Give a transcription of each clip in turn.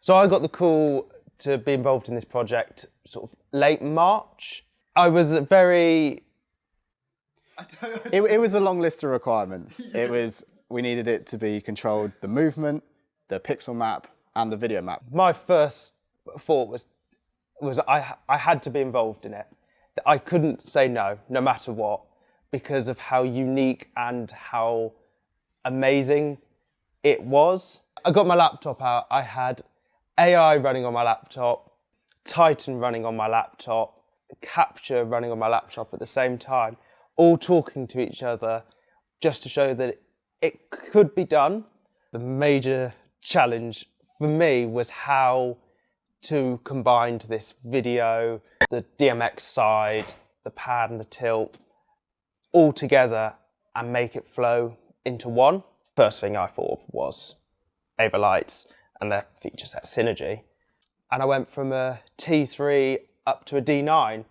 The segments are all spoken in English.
So I got the call to be involved in this project sort of late March. I was very... It was a long list of requirements. It was, we needed it to be controlled, the movement, the pixel map, and the video map. My first thought was I had to be involved in it. I couldn't say no matter what, because of how unique and how amazing it was. I got my laptop out, I had AI running on my laptop, Titan running on my laptop, Capture running on my laptop at the same time, all talking to each other just to show that it could be done. The major challenge for me was how to combine this video, the DMX side, the pad and the tilt, all together and make it flow into one. First thing I thought of was Avolites and their feature set Synergy. And I went from a T3 up to a D9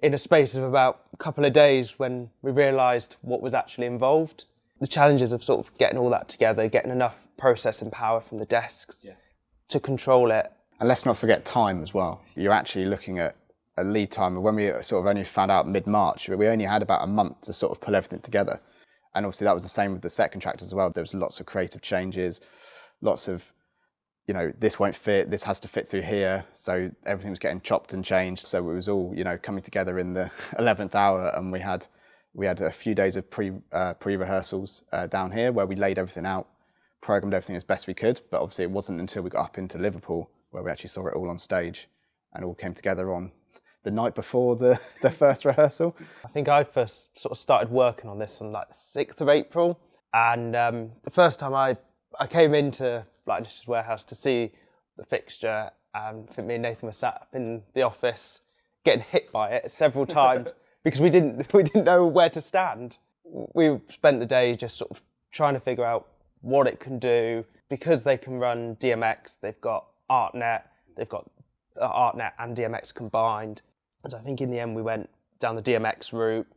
in a space of about a couple of days when we realised what was actually involved. The challenges of sort of getting all that together, getting enough processing power from the desks to control it. And let's not forget time as well. You're actually looking at a lead time. When we sort of only found out mid-March, we only had about a month to sort of pull everything together. And obviously that was the same with the set contractors as well. There was lots of creative changes, lots of, you know, this won't fit, this has to fit through here. So everything was getting chopped and changed. So it was all, you know, coming together in the 11th hour, and we had a few days of pre-rehearsals down here where we laid everything out, programmed everything as best we could. But obviously it wasn't until we got up into Liverpool where we actually saw it all on stage and all came together on the night before the first rehearsal. I think I first sort of started working on this on like the 6th of April. And the first time I came into Lightnish's warehouse to see the fixture, I think me and Nathan were sat up in the office getting hit by it several times because we didn't know where to stand. We spent the day just sort of trying to figure out what it can do. Because they can run DMX, they've got ArtNet, they've got ArtNet and DMX combined. And so I think in the end we went down the DMX route.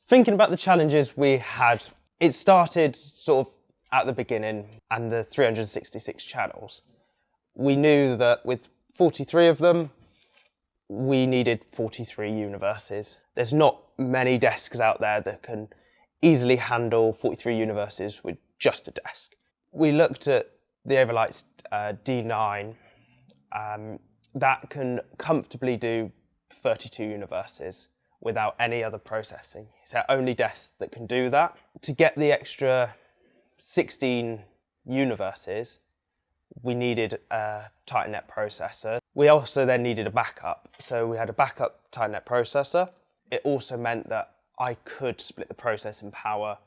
Thinking about the challenges we had, it started sort of at the beginning and the 366 channels. We knew that with 43 of them, we needed 43 universes. There's not many desks out there that can easily handle 43 universes with just a desk. We looked at the Avolites D9 that can comfortably do 32 universes without any other processing. It's our only desk that can do that. To get the extra 16 universes, we needed a TitanNet processor. We also then needed a backup. So we had a backup TitanNet processor. It also meant that I could split the processing power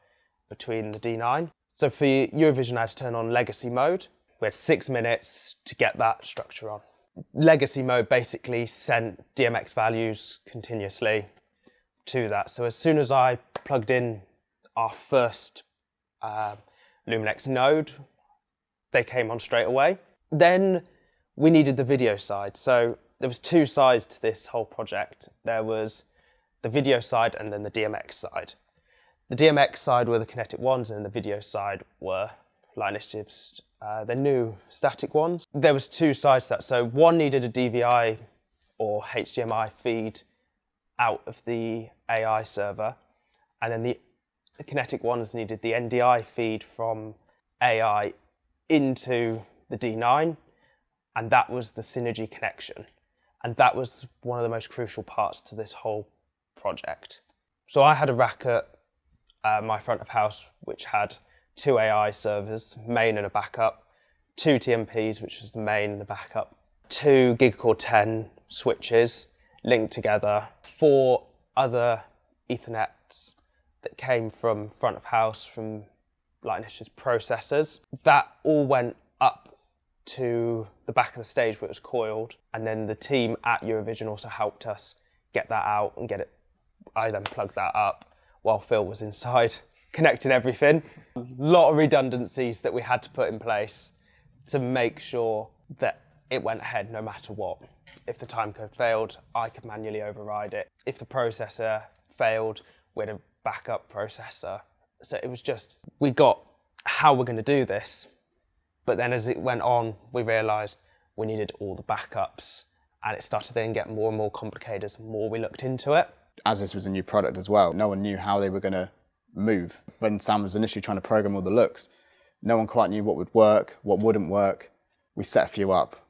between the D9. So for Eurovision, I had to turn on legacy mode. We had 6 minutes to get that structure on. Legacy mode basically sent DMX values continuously to that. So as soon as I plugged in our first Luminex node, they came on straight away. Then we needed the video side. So there was 2 sides to this whole project. There was the video side and then the DMX side. The DMX side were the kinetic ones, and the video side were Lightnish's, the new static ones. There was 2 sides to that. So one needed a DVI or HDMI feed out of the AI server, and then the kinetic ones needed the NDI feed from AI into the D9, and that was the Synergy connection. And that was one of the most crucial parts to this whole project. So I had a rack at my front of house, which had 2 AI servers, main and a backup, 2 TMPs, which was the main and the backup, 2 Gigacore 10 switches linked together, 4 other Ethernets that came from front of house from Lightnish's processors. That all went up to the back of the stage where it was coiled, and then the team at Eurovision also helped us get that out and get it. I then plugged that up while Phil was inside connecting everything. A lot of redundancies that we had to put in place to make sure that it went ahead no matter what. If the timecode failed, I could manually override it. If the processor failed, we had a backup processor. So it was just, we got how we're going to do this. But then as it went on, we realised we needed all the backups, and it started then getting more and more complicated as the more we looked into it. As this was a new product as well, no one knew how they were going to move. When Sam was initially trying to program all the looks, no one quite knew what would work, what wouldn't work. We set a few up,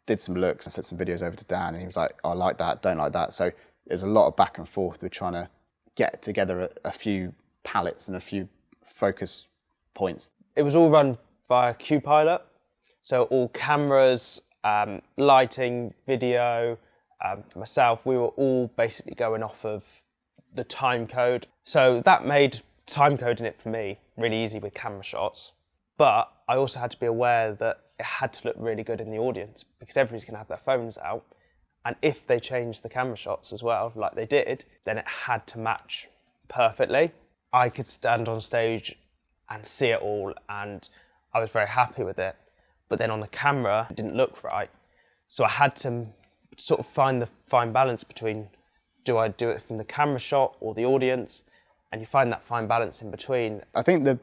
did some looks, and sent some videos over to Dan, and he was like, oh, I like that, don't like that. So there's a lot of back and forth with trying to get together a few palettes and a few focus points. It was all run via Qpilot, so all cameras, lighting, video, myself, we were all basically going off of the time code. So that made time coding it for me really easy with camera shots. But I also had to be aware that it had to look really good in the audience because everybody's going to have their phones out. And if they changed the camera shots as well, like they did, then it had to match perfectly. I could stand on stage and see it all, and I was very happy with it. But then on the camera, it didn't look right. So I had to sort of find the fine balance between, do I do it from the camera shot or the audience? And you find that fine balance in between. I think the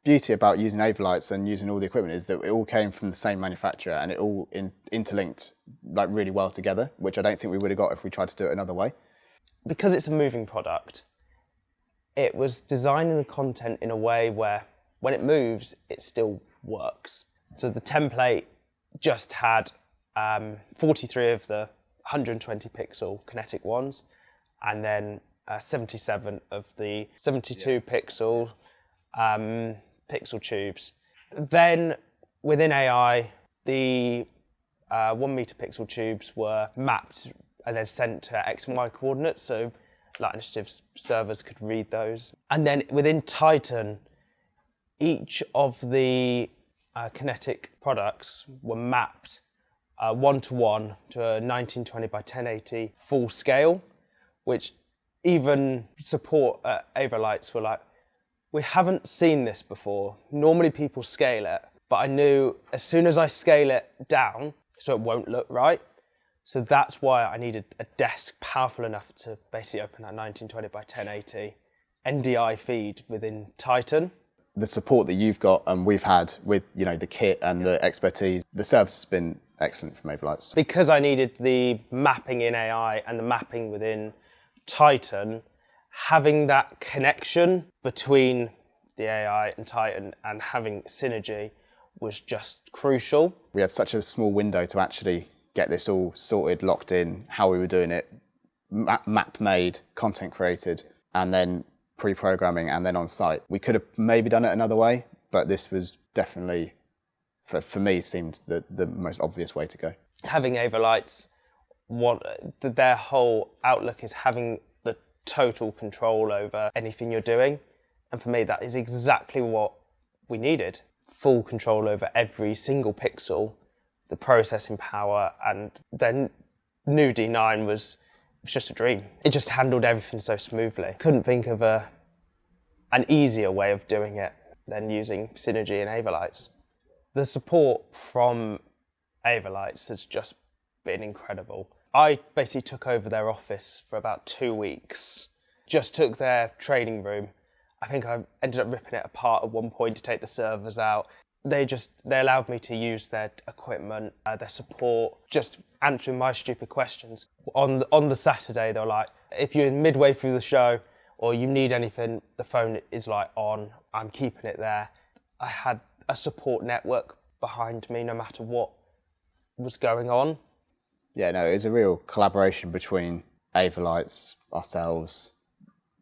beauty about using Avolites and using all the equipment is that it all came from the same manufacturer and it all interlinked like really well together, which I don't think we would have got if we tried to do it another way. Because it's a moving product, it was designing the content in a way where when it moves, it still works. So the template just had 43 of the 120 pixel kinetic ones, and then 77 of the 72 pixel pixel tubes. Then within AI, the 1 meter pixel tubes were mapped and then sent to X and Y coordinates, so Light Initiative's servers could read those. And then within Titan, each of the kinetic products were mapped one-to-one to a 1920 by 1080 full scale, which even support at Avolites were like, we haven't seen this before. Normally people scale it, but I knew as soon as I scale it down, so it won't look right. So that's why I needed a desk powerful enough to basically open that 1920 by 1080 NDI feed within Titan. The support that you've got and we've had with, you know, the kit and the expertise, the service has been excellent from Avolites. Because I needed the mapping in AI and the mapping within Titan, having that connection between the AI and Titan and having synergy was just crucial. We had such a small window to actually get this all sorted, locked in, how we were doing it, map made, content created, and then pre-programming and then on site. We could have maybe done it another way, but this was definitely, for me, seemed the most obvious way to go. Having Avolites, their whole outlook is having the total control over anything you're doing. And for me, that is exactly what we needed. Full control over every single pixel, the processing power, and then new D9 was just a dream. It just handled everything so smoothly. Couldn't think of an easier way of doing it than using Synergy and Avolites. The support from Avolites has just been incredible. I basically took over their office for about 2 weeks, just took their training room. I think I ended up ripping it apart at one point to take the servers out. They allowed me to use their equipment, their support, just answering my stupid questions. On the Saturday, they were like, if you're midway through the show or you need anything, the phone is like on, I'm keeping it there. I had a support network behind me no matter what was going on. Yeah, no, it was a real collaboration between Avolites, ourselves,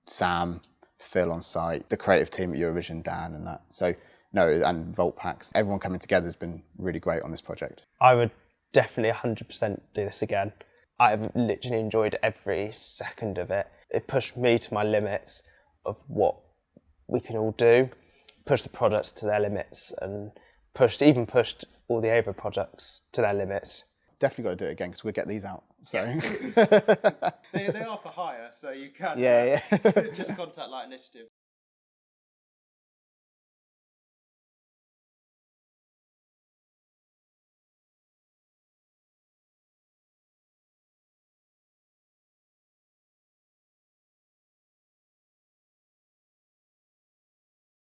Sam, Phil on site, the creative team at Eurovision, Dan and that. So, no, and Volt Packs. Everyone coming together has been really great on this project. I would definitely 100% do this again. I've literally enjoyed every second of it. It pushed me to my limits of what we can all do, pushed the products to their limits, and pushed all the Ava products to their limits. Definitely got to do it again because we'll get these out. So They are for hire, so you can yeah. just contact Light Initiative.